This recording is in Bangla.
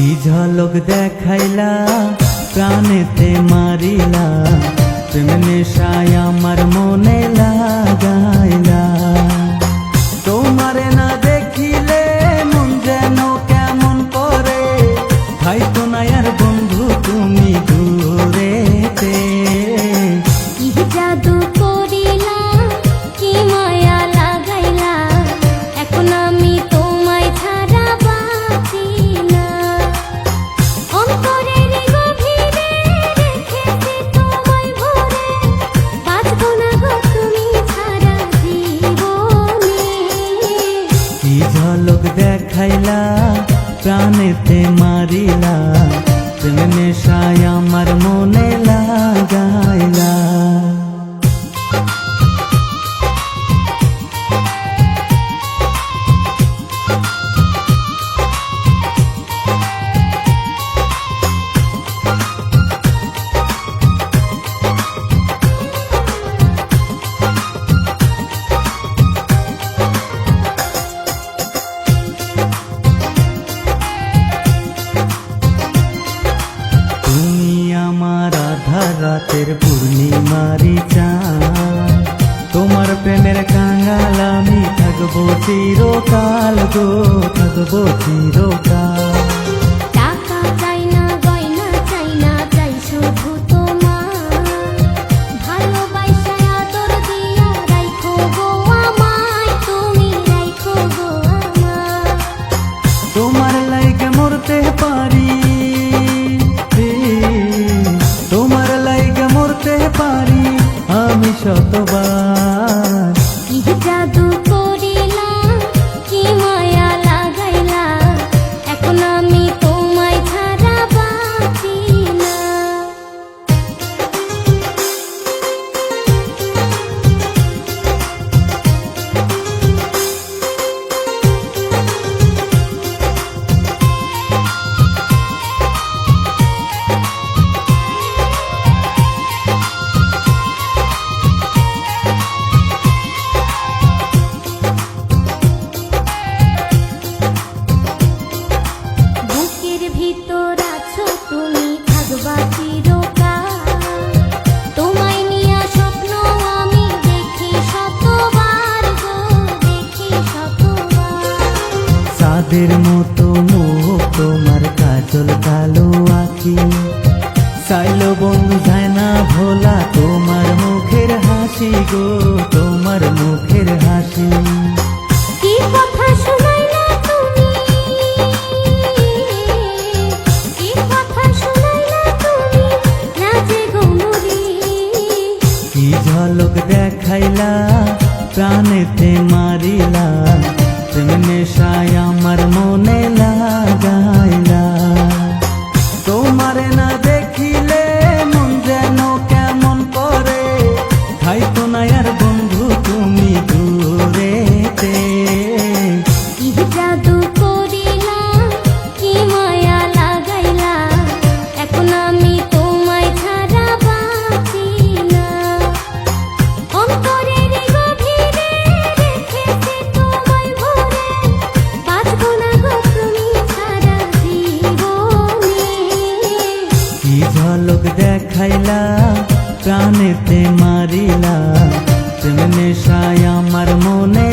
কি ঝলক দেখাইলা প্রাণেতে মারিলা, প্রেম নেশায় আমার মনে লাগাইলা। তোমারে না দেখিলে মন যেন কেমন করে, হয়তো না আর বন্ধু তুমি দূরেতে। কি জাদু করিলা, কি মায়া লাগাইলা, এখন আমি তোমায় ছাড়া বাঁচি না। অন্তরের গভীরে রেখেছি তোমায় ভরে, বাঁচবো না গো তুমি ছাড়া জীবনে। কি ঝলক দেখাইলা প্রাণেতে মারিলা, প্রেম নেশায় আমার মনে লাগাইলা। রাতের পূর্ণিমারি চাঁদ, তোমার প্রেমের কাঙাল আমি থাকবো চিরকাল গো, থাকবো চিরকাল। টাকা চাই না, গয়না চাই না, চাই শুধু তোমার ভালোবাসা, আদর দিয়া রাখো গো আমায়, তুমি রাখো গো আমায়। তোমার লাইগে মরতে পারি, তোমার লাইগে মরতে পারি আমি শতবার। কি জাদু করিলা, কি মায়া লাগাইলা, এখন আমি তোমায় ছাড়া বাঁচি না। বুকের ভিতর আছো তুমি, থাকবা চিরকাল, তোমায় নিয়া স্বপ্ন আমি দেখি শতবার গো, দেখি শতবার। চাঁদের মতো মুখ তোমার, কাজল কালো আঁখি, চাইলো বন্ধু যায় না ভোলা তোমার মুখের হাসি গো, তোমার মুখের হাসি। কি কথা শুনাইলা তুমি, কি কথা শুনাইলা তুমি, লাজে গো মরি। কি ঝলক দেখাইলা প্রাণেতে মারিলা, প্রেম নেশায় আমার মনে লাগাইলা। তোমারে না দেখিলে মন যেন কেমন করে, হয়তো না আর বন্ধু তুমি দূরেতে। কি জাদু করিলা, কি মায়া লাগাইলা, এখন আমি তোমায় ছাড়া বাঁচি না। অন্তরের গভীরে রেখেছি তোমায় ভরে, বাঁচবো না গো তুমি ছাড়া জীবনে। কি ঝলক দেখাইলা প্রাণেতে মারিলা, প্রেম নেশায় আমার মনে